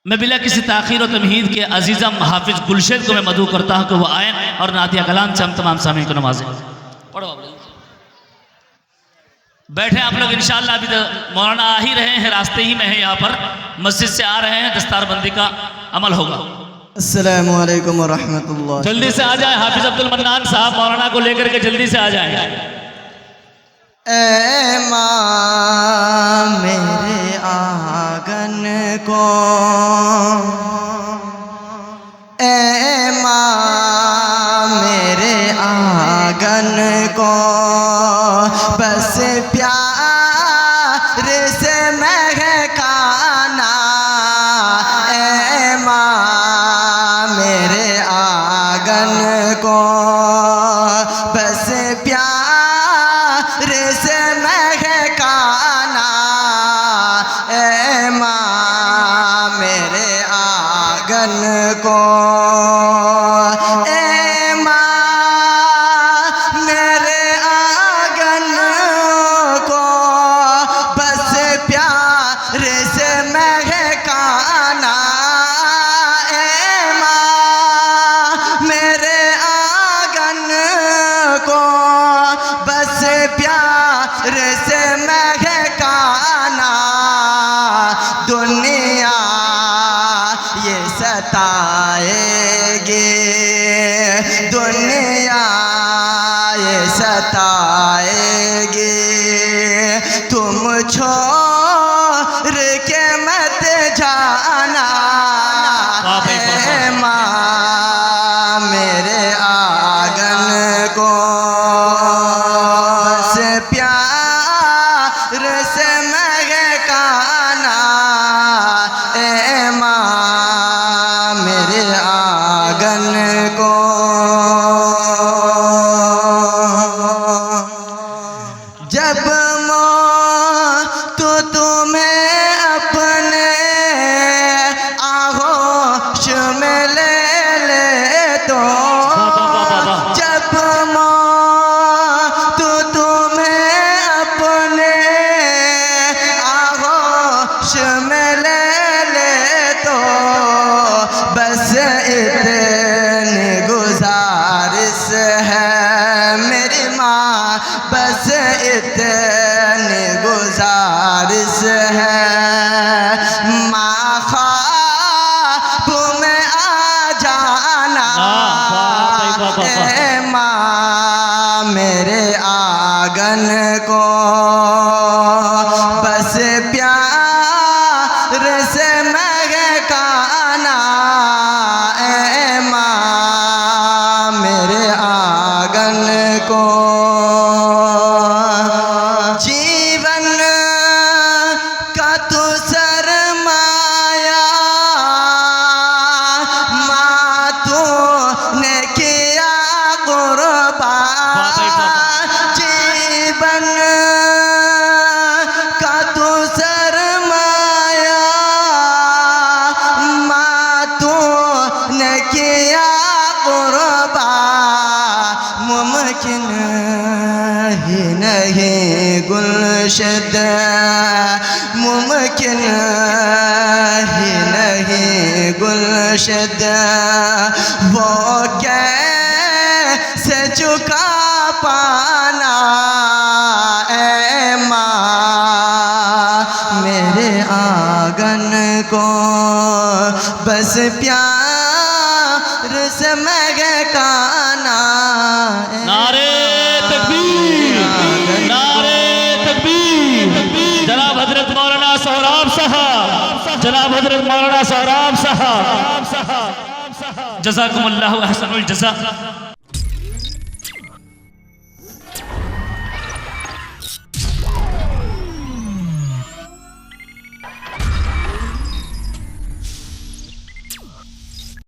मैं बिला किसी ताख़ीर और तमहीद के अजीज़म हाफिज़ गुलशेद को मैं मदऊ करता हूँ कि वो आए और नातिया कलाम से हम तमाम सामीन को नवाजें। पढ़ो बैठे आप लोग इंशाअल्लाह। अभी तो मौलाना आ ही रहे हैं, रास्ते ही में हैं, यहाँ पर मस्जिद से आ रहे हैं, दस्तारबंदी का अमल होगा। अस्सलामु अलैकुम व रहमतुल्लाह। जल्दी से आ जाए हाफिज़ अब्दुल मन्नान साहब मौलाना को लेकर के जल्दी से आ जाए। ऐ माँ मेरे आंगन को, ऐ माँ मेरे आंगन को बस प्यार से महकाना। ऐ माँ मेरे आंगन को बस प्यार से महकाना। ऐ माँ मेरे आंगन को, ऐ माँ मेरे आंगन को बस प्यार से महकाना। ऐ माँ मेरे आंगन को बस प्यार से महकाना। दुनिया ये सताएगी, दुनिया ये सताएगी, तुम छोड़ के मत जाना। ऐ माँ मेरे आंगन को बस प्यार से महकाना। ऐ माँ मेरे आंगन को, जब मौत तो तुम्हें अपने आगोश में ले तो, जब मौत तो तुम्हें अपने आगोश में ले तो, बस इतनी गुजारिश है मेरी माँ, बस इतनी गुजारिश है। माँ ख्वाब में आ जाना। ऐ माँ मेरे आंगन को बस प्यार से महकाना। ऐ माँ मेरे आंगन को, जीवन का तू सरमाया माँ तूने किया कुर्बान। जीवन का तू सरमाया माँ तूने किया कुर्बान। मुमकिन ही नहीं गुलशद, मुमकिन ही नहीं गुलशद, वो कैसे चुका पाना। ऐ माँ मेरे आंगन को बस प्यार से महकाना। नारे तकबीर, नारे तकबीर। जनाब हजरत मौलाना सोहराब साहब, जनाब हजरत मौलाना सोहराब साहब, जज़ाकुमुल्लाहु अहसनुल जज़ा।